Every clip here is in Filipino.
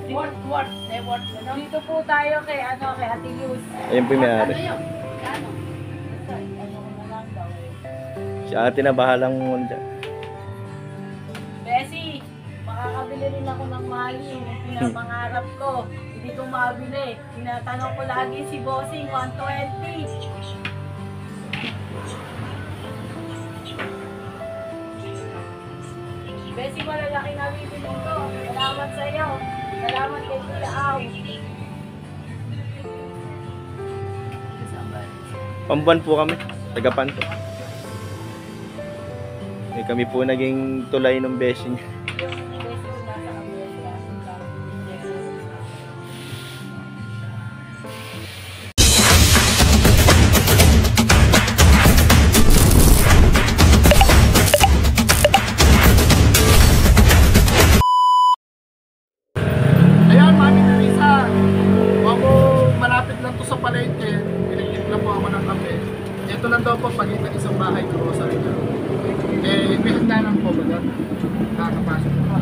What? Dito po tayo kay Ate Luz. Ayun po yung may-ari. Ano na lang daw eh. Si ate na bahalang dyan. Bessie, makakabili rin ako ng maling. Pinapangarap ko. Hindi ko mabili. Tinatanong ko lagi si Bossing, 120. Bessie, malalaki na bibili ko. Salamat sa'yo. Salamat kay Kuya Aw. Pambuan po kami. Tagapan po. Eh, kami po naging tulay ng beshi niya. Bessie, kung nasa Amerika. Ayan, Mami Teresa. Ako, malapit lang to sa palengke. Pinagkit na po ako ng kape. Ito lang daw po pagitan isang bahay ko sa rin. Eh, may hagdanan po ba doon? Nakakapasok po.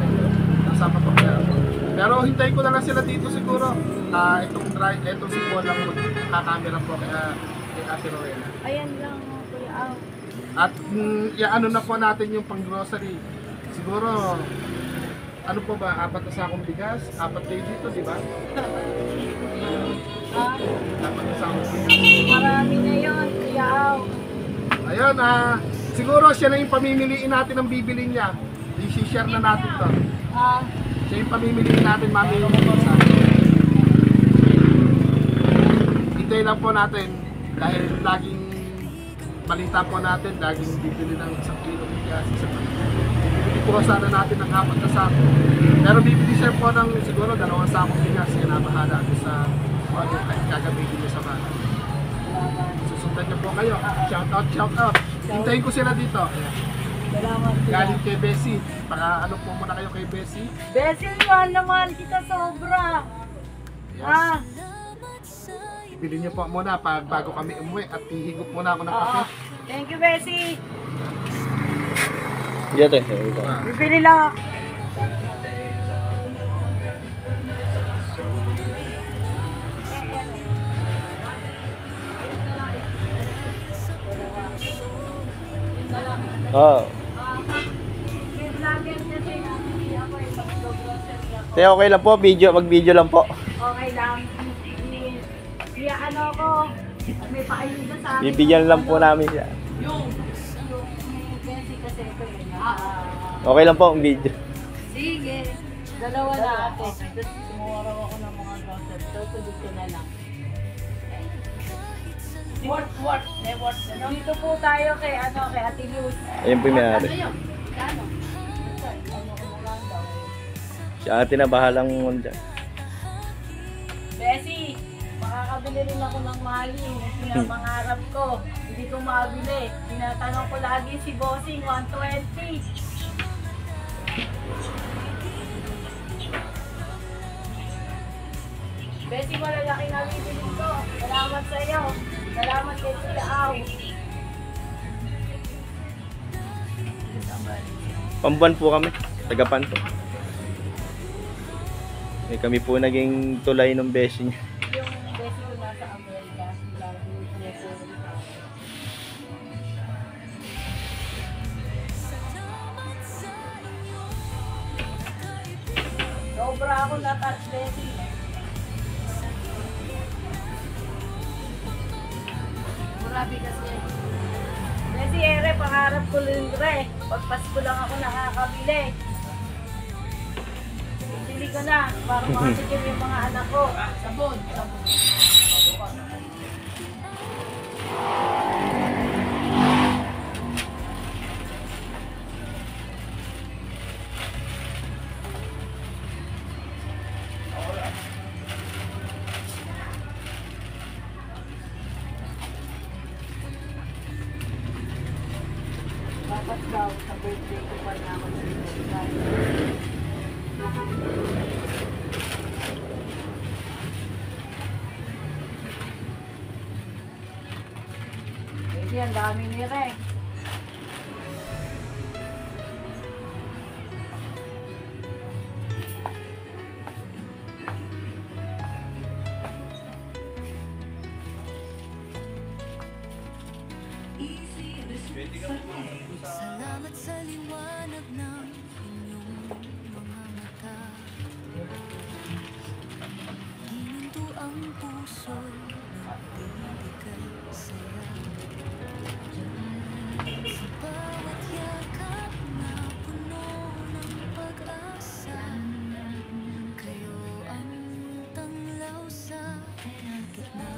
Nasama po kaya ako. Pero hintayin ko na lang sila dito siguro. Itong si Paul lang magkakamera po kay Ate Rowena. Ayan lang, Kuya Aw. At ano na po natin yung pang grocery. Siguro, ano po ba, 4 na sakong bigas? 4 kayo dito, di ba? Ah, 4 na sakong bigas. marami na yun, Kuya Aw. Ayun, siguro siya na yung pamimiliin natin ang bibili niya. I-share na natin to. Siya yung pamimiliin natin, Mami yung isa. Hintayin lang po natin dahil laging balita po natin, laging bibili ng 1 kilo bigas, bibili po sana natin ng 4 na sako. Pero bibili siya po ng siguro 2 sakong bigas, kaya nabahala sa kung ano yung gagamitin niya sa bahay. Susundan niyo po kayo. Shout out. Hintayin ko sila dito. Salamat, Kuya. Galing kay Bessie. Ano po muna kayo kay Bessie? Bessie, naman kita sobra. Yes. Bili niyo po muna bago kami umuwi at hihigop muna ako ng kape. Thank you, Bessie. Dito eh. Bibili lang ako. Oo. Te, okay lang po. Mag-video lang po. Okay lang. Ano ko, may paayuda sa akin. Bibigyan lang po namin siya. Yung Bessie kasi ito yun. Okay lang po ang video. Sige. Dalawa na ate. Tapos sumuraw ako ng mga groceries. Tutulog ko na lang. What? Dito po tayo kay Ate Luz. Ayun po yung may-ari. Ano na lang daw eh. Si ate na bahalang dyan. Bessie, makakabili rin ako ng maling. Pinapangarap ko. Hindi ko mabili. Tinatanong ko lagi si Bossing, 120. Bessie, malalaki na bibili ko. Salamat sa'yo. Salamat kay Kuya Aw. Pambuan po kami. Tagapan po. Eh, kami po naging tulay ng beshi niya. Yung Bessie ko nasa Amerika. Sobra ako na-touch, Bessie. Grabe kasi. Bessie, ere, pangarap ko rin re. Pag Pasko lang ako nakakabili. Bili ko na, para makasikin yung mga anak ko. Sabon. Dapat daw, sa birthday ko pa na ako Yan, dami ni Rex. Salamat sa liwanag ng inyong mga mata. Hininto ang puso na bibigay saya. Sa bawat yakap na puno ng pag-asa, kayo ang tanglaw sa gitna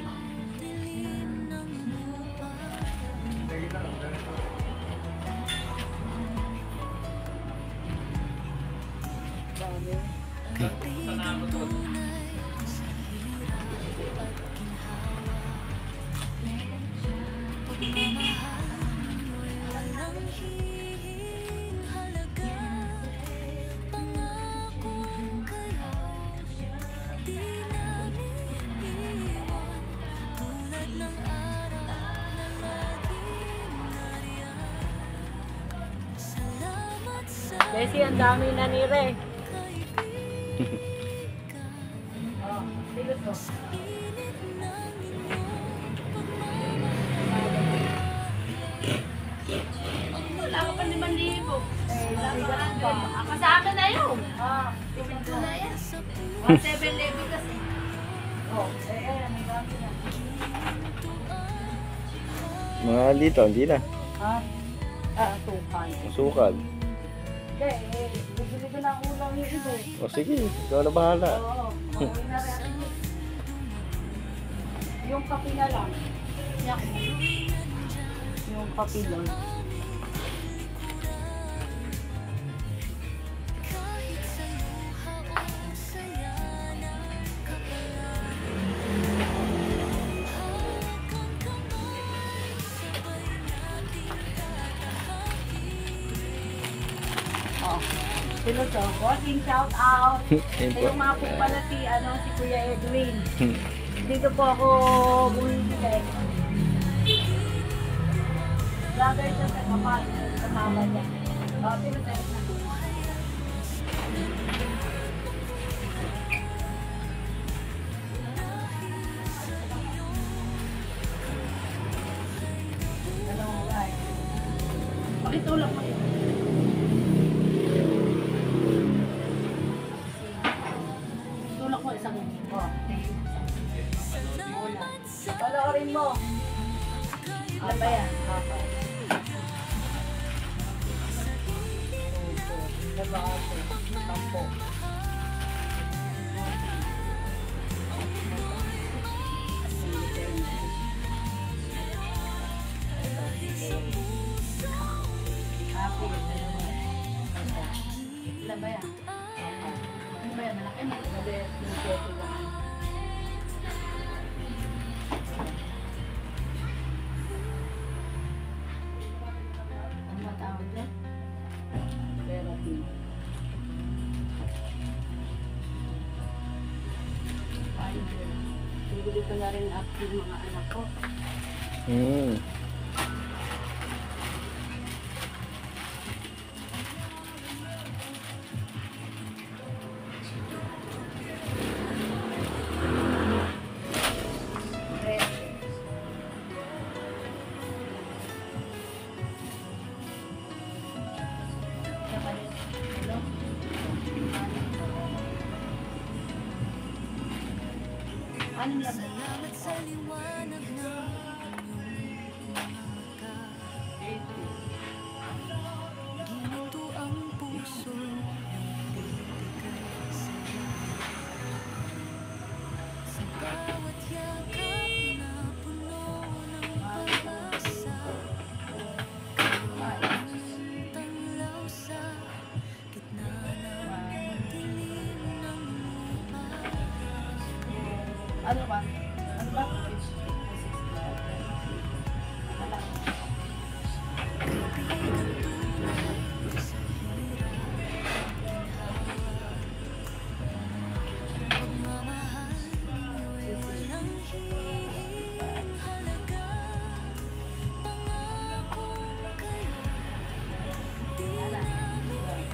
ng dilim ng lupa. Kaibigan tunay sa hirap at ginhawa. Pagmamahal mo'y walang hihing halaga. Pangako kayo, di namin iwan. Tulad ng araw na laging nariyan. Salamat sa Bessie, ang dami na nire. Oh, sige to. init ng iyong Wala ko pa 5,000. Eh, nabigat pa. Ako sa akin na yun. Ipin ko na yan. 1,711 kasi. Oh, ang dami na. Mga lito, hindi na. Ha? Tukan. Sukal. Hindi, bibili ko na ang ulang yung ibo. O sige, ikaw na bahala. Oo, okay na rin. Yung kape na lang. Yak mo. Yung kape lang. kahit sa luha o saya ng kapalaran. Hawak ang kamay, sabay natin tatahakin. Oh. Sino to? Walking shout out. Yun po. Yung mga po pala si Kuya Edwin. Dito po ako bumibili. Vlogger siya sa kapal. Kasama niya. Oh, sino tayo na? Dalawang guys. Pakitulak mo yun. Tulak mo isang oh. Panoorin mo. Ano ba yan? Okay. Tampo. Ilan ba yan? Ano ba yan? Malaki na? Ano ba tawag dyan? Therapy. Bibili ko na rin after mga anak ko. Hmm. Ano lang? Salamat sa liwanag ng inyong umaga. Gininto ang puso ng bibigay saya. Sa bawat yakap na puno ng pag-asa, kayo ang tanglaw sa gitna ng dilim ng lupa. Ano ba? Ano ba? Pagmamahal mo'y walang hihing halaga. Pangako kayo, di namin iwan.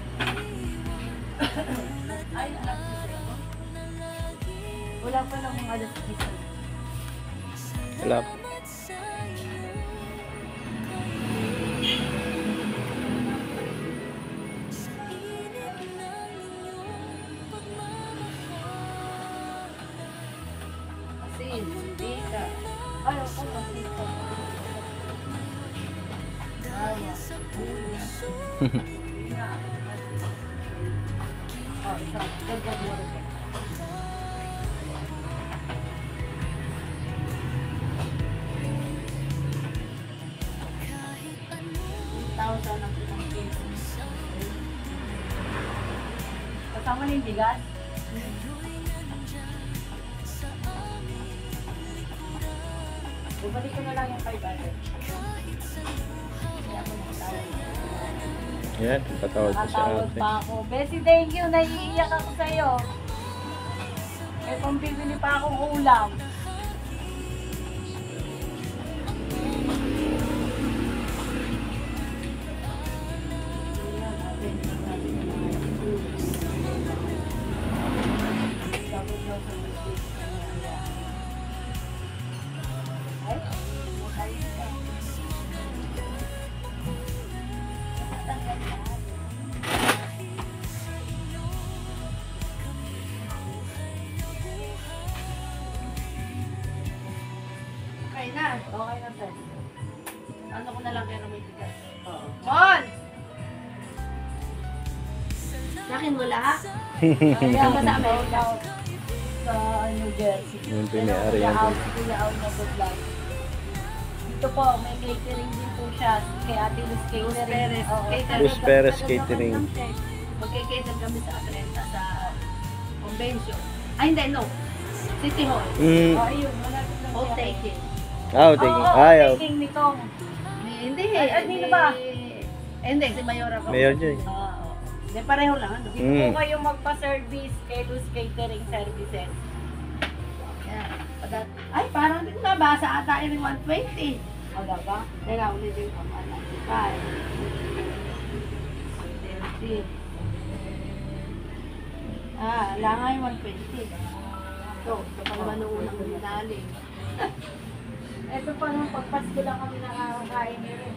Ay, anak ko. Na laging Wala pa lang mga alas 10. Wala po. salamat sa'yo, kayo. Kasama na yung bigas? Bumalik ko na lang yung 500. Yan, patawad ko si Tatawag ate. pa ako. Bessie, thank you. Naiiyak ako sa'yo. Eh, kung bibili pa akong ulam. Okay na. Okay na, sir. Ano ko na lang kaya na may bigas. Oo. Mon! Sa akin wala. Kaya ba sa out sa New Jersey. Yung pinayari yan. Kuya Al na good luck. Dito po, may catering din po siya. Kay Ate Luz Catering. Perez. Oo. Catering. Luz Perez Catering. Magkikita kami sa Atlanta sa convention. Ay, hindi, no. City Hall. Oh, ayun. Malapit lang Hall siya. taking. Taking. Oo, Ayaw. taking ni Kong. Hindi. Ay, nino ba? Hindi, si Mayor ako. Mayor Joy. Oo. Hindi, pareho lang, ano? Dito po kayo magpa-service kay Luz Catering Services. Yan. Ay, parang din nabasa ata yung 120. Wala ba? Teka, ulitin ko. 195. 30. Wala nga yung 120. Ito pa naman nung unang binaling. Ito pa nung pagpasko lang kami nakakakain nila.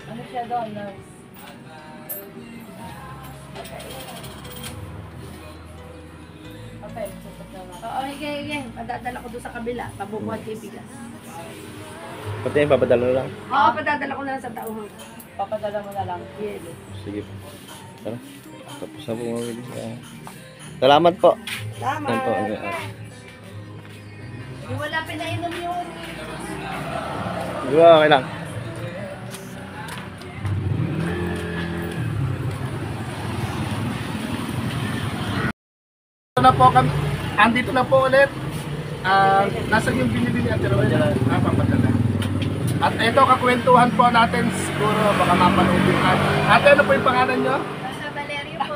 Ano siya doon, nurse? Okay, susot na lang. Oo, sige. Padadala ko doon sa kabila. Pabubuhat yung bigas. Pati yung papadala lang. Oo, padadala ko na lang sa tauhan. Papadala mo na lang. Yes. Sige po. Tara. Tapos na po mabili siya. Salamat po. Tama. Yan po. Yan. Di wala pinainom yung... Di ba, okay lang. Ito na po kami. Andito na po ulit. Nasaan yung binili ni Ate Rowena? Papadala. At ito, kakwentuhan po natin siguro, baka mapanood yung natin. Ate, ano po yung pangalan nyo? Sa Valerio po.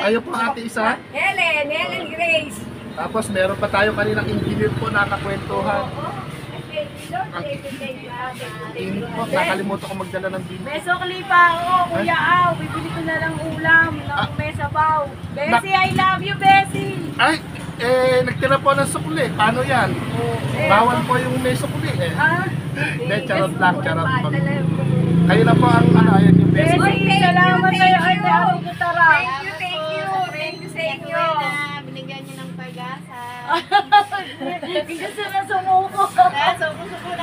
Ayun po ate isa. Helen Grace. Tapos meron pa tayo kaninang engineer po na kakwentuhan. Init po, nakalimutan ko magdala ng bill. May sukli pa ako, Kuya Aw. Bibili ko na lang ulam. May sabaw. Bessie, I love you, Bessie. Ay, nagtira po ng sukli. Paano yan? Bawal po yung may sukli eh. Ah, Hindi, charot lang, charot po. Kayo na po ang ano, ayan yung best. Bessie, salamat sa'yo. Ay, Ate Gutara. Thank you sa inyo. Binigyan niyo ng pag-asa. Gusto na sumuko.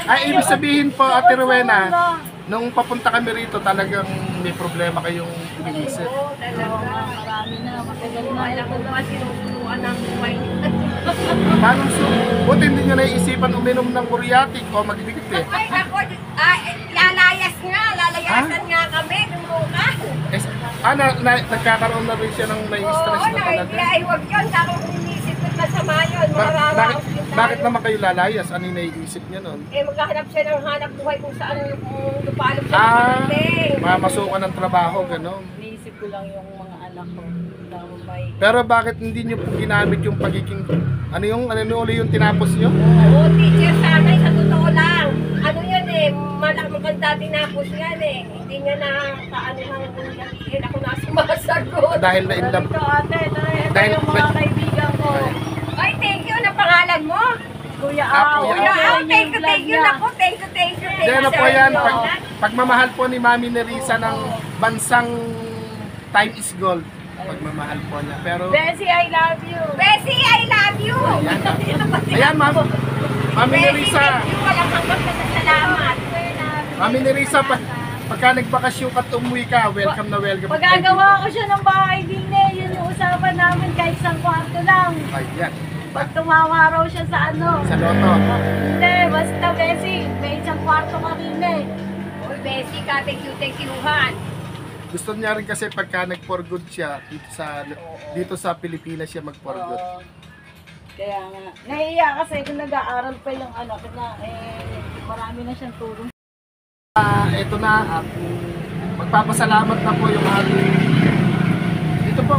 Ay, ibig sabihin po, Ate Rowena, nung papunta kami rito, talagang may problema kayong iniisip. Oo, talaga. Marami na. Matagal na. Alam ko ba sinusunuan ng wine? Paano buti hindi nyo naiisipan uminom ng muriatic o magdikit Ay, ako, lalayas nga. Lalayasan nga kami nung bukas. Nagkakaroon na rin siya ng may stress na talaga. Ay, huwag yun. Ako inisip ko masama yun. Bakit naman kayo lalayas? Ano yung naiisip niya nun? Eh, maghahanap siya ng hanap buhay kung saan yung lupalop siya nakarating. Mamasukan ng trabaho, gano'n. Iniisip ko lang yung mga anak ko. Na may... Pero bakit hindi nyo po ginamit yung pagiging... Ano uli yung tinapos nyo? Oo, teacher sanay, sa totoo lang. Ano yan eh, maganda tinapos yan eh. Hindi niya na kaano lang kung nabihin ako na sumasagot. Dahil na inlab... Ito ate, ito Dahil- yung mga kaibigan ko. Ay, thank you na pangalan mo. Kuya Ah, Aw. Kuya Aw. Thank you. Naku, thank you. Hindi, ano po yan, pagmamahal po ni Mami Nerissa ng bansang Time is Gold. pagmamahal po niya. Pero, Bessie, I love you. Bessie, I love you! ayan, ma'am. Mami ni Risa. Walang hanggang salamat. Mami ni Risa, pagka nagbakasyon ka at umuwi ka, welcome na welcome. Pagagawa ko siya ng bahay din yun yung usapan namin kahit isang kwarto lang. Ayan. Pag tumawa raw siya sa ano. Sa loto. Hindi, basta Bessie, may isang kwarto ka rin Uy, Bessie, ka, thank you-han. Gusto niya rin kasi pagka nag-for good siya dito sa Pilipinas siya mag-for good. Oo. Kaya nga. Nahiya kasi kung nag-aaral pa yung anak na marami na siyang tulong. Ito na at magpapasalamat na po yung ating dito po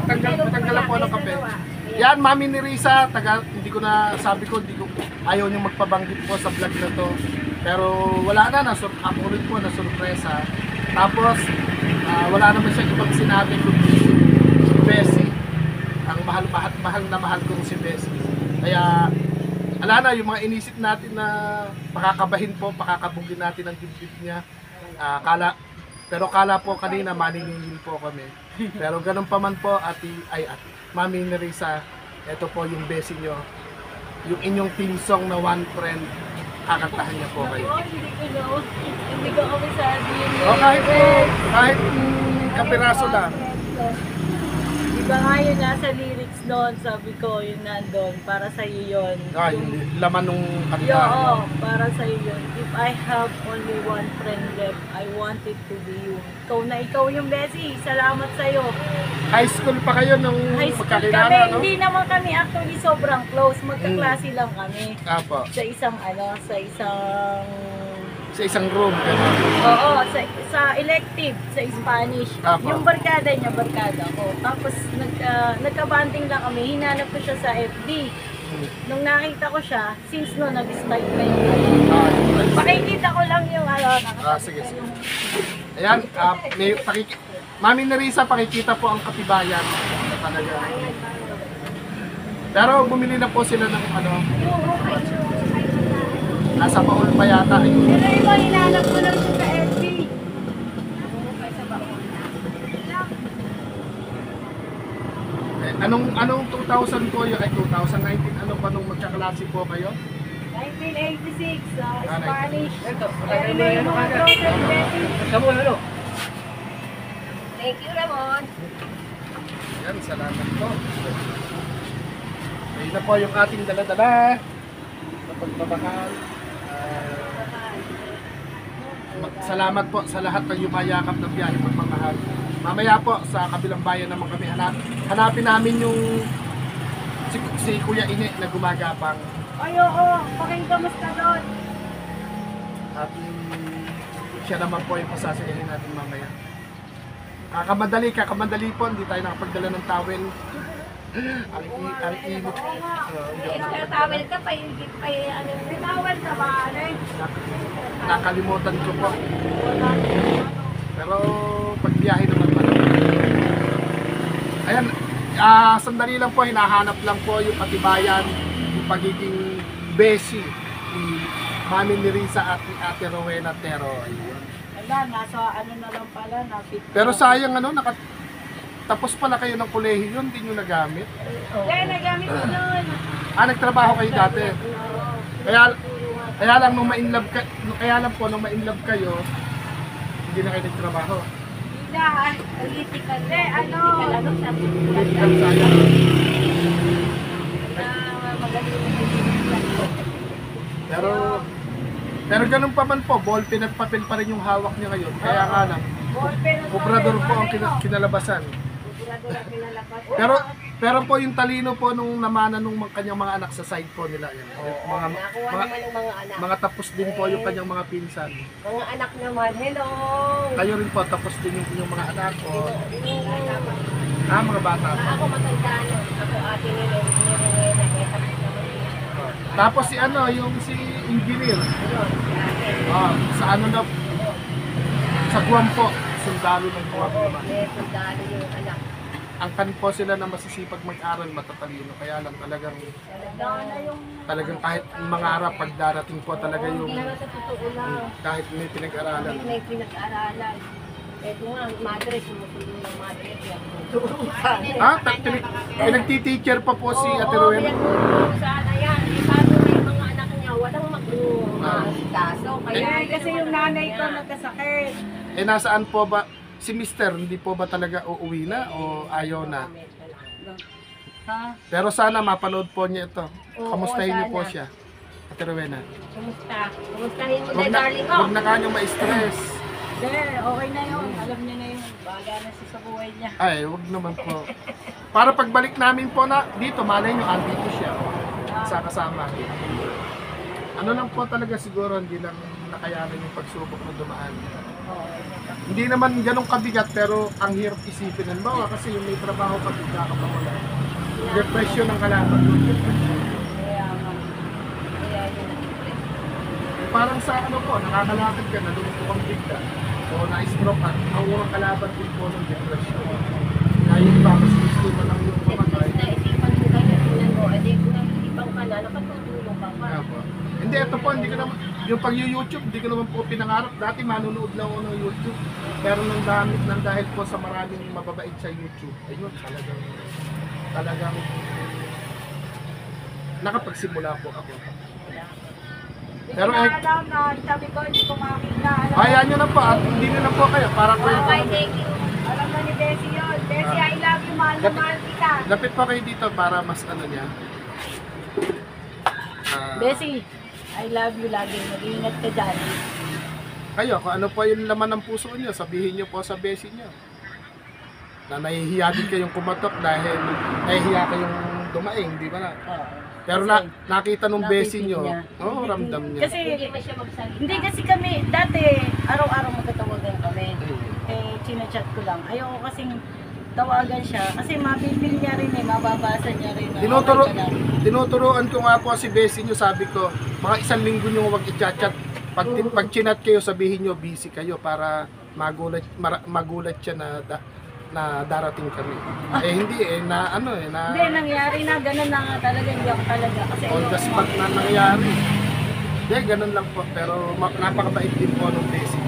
tanggalan po ng kape. Yan, Mami ni Risa, hindi ko na sabi ko, ayaw niyong magpabanggit po sa vlog na to. Pero wala na, ako rin po na sorpresa. Tapos wala naman siya ibang sinabi kundi si Bessie. Ang mahal na mahal kong si Bessie. Kaya ala na, yung mga inisip natin na pakakabahin po, pakakabugin natin ang dibdib niya. Pero kala po kanina maniningil po kami. Pero ganun pa man po, Mami ni Risa, ito po yung Bessie nyo. Yung inyong team song na One Friend, kakantahan niya po kayo. Hindi ko kami sabi yun. O kahit kapiraso lang. Diba nga yun nasa lyrics doon, sabi ko yun nandun, para sa'yo yun. Yung laman nung kanta. Oo, para sa'yo yun. If I have only one friend left, I want it to be you. Ikaw yung Bessie, salamat sa'yo. High school pa kayo nung High school magkakilala, kami, no? hindi naman kami actually sobrang close, magkaklase lang kami. Apo. Sa isang Sa isang room, gano'n. Oo, sa elective, sa Spanish. Apo. Yung barkada niya, barkada ko. Tapos nagka-banding lang kami, hinanap ko siya sa FB. Nung nakita ko siya, since noon nag-start na yung pakikita ko lang yung sige. Ayan, Mami ni Risa, pakikita po ang katibayan. Talaga. Pero bumili na po sila ng nasa Baul pa yata. Pero ito, hinanap ko lang siya sa FB. Anong 2000 po yun? Ay, 2019, ano pa nung magkaklase po kayo? 1986, Spanish. Ito, Thank you, Ramon. yan, salamat po. Ayun na po yung ating dala-dala sa pagmamahal. Salamat po sa lahat ng yumayakap ng biyahe pagmamahal. Mamaya po sa kabilang bayan naman kami hanapin namin yung si Kuya Ine na gumagapang. Ay, oo, pakinggamusta doon. At siya naman po yung pasasayahin natin mamaya. Kakamadali po, hindi tayo nakapagdala ng towel. Ang init. Extra towel ka pa, hindi pa ano. May tawal ka ba, Alex? Nakalimutan ko po. Pero pagbiyahe naman pala. Ayan, sandali lang po, hinahanap lang po yung katibayan, yung pagiging Bessie ni Mami ni Risa at ni Ate Rowena Tero. Wala, nasa ano na lang pala, na-fit. Pero sayang tapos pala kayo ng kolehiyo, hindi nyo nagamit. Kaya nagamit ko doon. Nagtrabaho kayo dati. Kaya lang nung ma-inlove kayo, hindi na kayo nagtrabaho. Hindi, political. Hindi, ano, Political sayang. Pero ganun pa man po, ballpen at papel pa rin yung hawak niya ngayon. Kaya nga lang, obrador po ang kinalabasan. Pero po yung talino po nung namana nung kanyang mga anak sa side po nila. Yan. Nakuha naman ng mga anak. Mga tapos din po yung kanyang mga pinsan. Mga anak naman, hello! Kayo rin po, tapos din yung inyong mga anak po. Mga bata po. Ako matanda na. Ako ate ni Rowena. Tapos naman niya. Tapos yung si engineer. Sa sa Guam po. Sundalo ng Guam naman. Sundalo yung anak. Ang kan po sila na masisipag mag-aral, matatalino. Kaya lang talagang kahit mangarap, pag darating po talaga yung Hindi naman sa totoo lang. kahit may pinag-aralan. May pinag-aralan. Eto nga, madre, sumusunod ng madre. Pinagtiteacher pa po si Ate Oo, Rowena. pinagtutulong sana yan. Eh, paano na yung mga anak niya, walang mag-kaso. Kaya, Kasi yung nanay ko nagkasakit. Eh nasaan po ba si Mister? Hindi po ba talaga uuwi na o ayaw na? Ha? Pero sana mapanood po niya ito. Oo, Kamustahin niyo po sana. siya. Ate Rowena. Kumusta? Kumustahin mo Huwag na, na, darling ko. huwag na kanyang ma-stress. Hindi, okay na yun. Alam niya na yun. Baga na siya sa buhay niya. Ay, huwag naman po. Para pagbalik namin po na dito, malay nyo, andito siya. Sa kasama. Ano lang po talaga siguro, hindi lang nakayanan yung pagsubok na dumaan. Hindi naman ganun kabigat, pero ang hirap isipin. Halimbawa, kasi yung may trabaho pag wala. Depression ng kalaban. Kaya nga. Kaya yun. Parang sa ano po, nakakalakad ka, nalungkot kang bigla. O na-stroke ka, ang unang kalaban din po ng depression. Dahil pa, mas gusto mo lang yung mamatay. Naisipan mo kanya, tingnan mo, edi kung naisipang ka na, nakatutulong ka pa. Kaya po. Hindi, ito po, hindi ko naman, yung pag-YouTube, hindi ko naman po pinangarap. Dati manunood lang ako ng YouTube. Pero nang dahil po sa maraming mababait sa YouTube, ayun, talagang nakapagsimula po ako. Pero Hindi ko na alam na sabi ko, hindi ko makita. ayan nyo na po, at hindi nyo na po kayo, para kwento. Okay, thank you. Alam na ni Bessie yun. Bessie, I love you, mahal na mahal kita. Lapit pa kayo dito para mas ano niya. Bessie, I love you lagi. Mag-iingat ka dyan. Kayo, kung ano po yung laman ng puso niyo, sabihin niyo po sa beshi niyo. Na nahihiya din kayong kumatok dahil nahihiya kayong dumaing, di ba na? Pero nakita nung beshi niyo, oo, ramdam niya. Kasi, Hindi pa siya magsalita. hindi kasi kami, dati, araw-araw magkatawagan kami. Eh, chinachat ko lang. Ayoko kasing tawagan siya. Kasi mapipil niya rin eh, mababasa niya rin. Tinuturuan ko nga po si beshi niyo, sabi ko, mga 1 linggo niyo wag i-chat. Pag chinat kayo, sabihin niyo busy kayo para magulat siya na darating kami. Eh hindi na Hindi, nangyari na, ganun na nga talaga, hindi ako talaga. Kasi on the spot na nangyari. Hindi, ganun lang po. Pero napakabait din po ng beshi.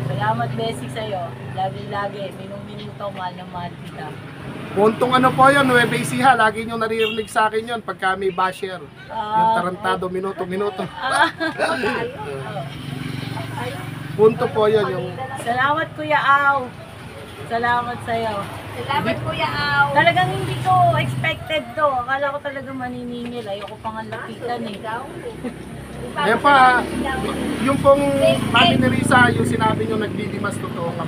Salamat, Bessie, sa'yo. Lagi-lagi, minung-minuto, mahal na mahal kita. Puntong ano po yun, Nueva Ecija, lagi nyo naririnig sa akin yun pagka may basher. Yung tarantado, minuto-minuto. Punto po yun yung... Salamat, Kuya Au. Salamat sa'yo. Salamat, Kuya Au. Talagang hindi ko expected to. Akala ko talagang maniningil. Ayoko pang lapitan eh. Ayan pa, yung pong Mami ni Risa, yung sinabi nyo naglilimas, totoo nga.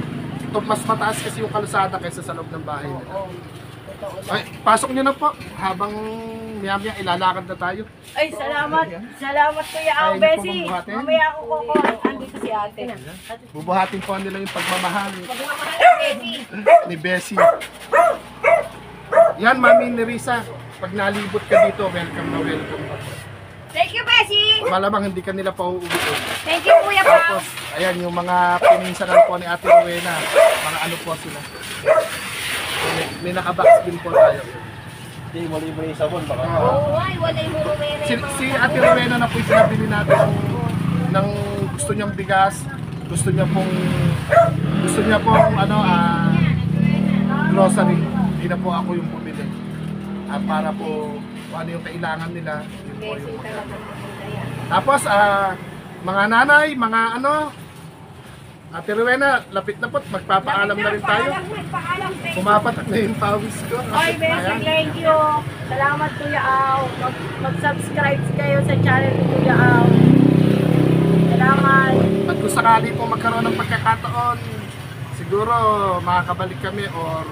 Mas mataas kasi yung kalsada kaysa sa loob ng bahay nila. Oo. Totoo lang. Ay, pasok nyo na po, habang maya-maya ilalakad na tayo. Ay, salamat. Salamat, Kuya Au, Kaya niyo po Bessie. mabuhatin? Mamaya ako kukuha. Andito si ate. Bubuhatin po nila yung pagmamahal Magmamahal ka, Betty. ni Bessie. Yan, Mami ni Risa, pag nalibot ka dito, welcome na welcome. Thank you, Bessie. Malamang hindi ka nila pa uuwi. Thank you, Kuya Pao. Tapos, ayan yung mga pininsanan po ni Ate Rowena, mga ano po sila. May nakabox din po tayo. Hindi mo libre yung sabon, baka. Oo, ay, wala yung murumere. Si Ate Rowena na po yung sinabili natin ng gusto niyang bigas, gusto niya pong grocery. Hindi na po ako yung bumili. Para po kung ano yung kailangan nila, yun po yung Tapos, mga nanay, mga Ate Rowena, lapit na po, magpapaalam na rin tayo. Pumapatak na yung pawis ko. Ay, Bessie, thank you. Salamat, Kuya Au. Mag-subscribe kayo sa channel ni Kuya Au. Salamat. At kung sakali po magkaroon ng pagkakataon, siguro makakabalik kami or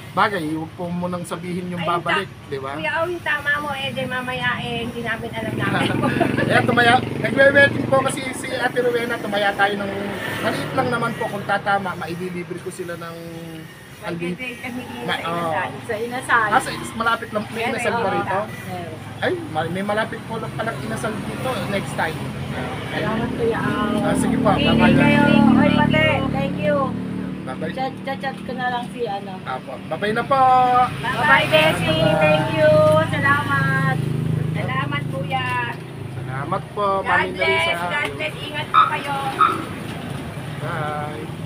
bagay, huwag po munang sabihin yung babalik, di ba? Kuya Au, yung tama mo, di mamaya hindi namin alam namin. Kaya tumaya, nagwe-wedding po kasi si Ate Rowena, tumaya tayo ng maliit lang naman po kung tatama, maililibre ko sila ng Sa inasal. malapit lang, may inasal ba rito? Ay, may malapit po lang palang inasal dito next time. Salamat, Kuya Au. Sige po, Hindi bye-bye. kayo. Ay, pati. Thank you. Bye-bye. Chat ko na lang si Apo, bye-bye na po. Bye-bye, Bessie. Thank you. Salamat. Salamat, Kuya. Salamat po, God Mami bless. Narisa. God bless. Ingat po kayo. Bye.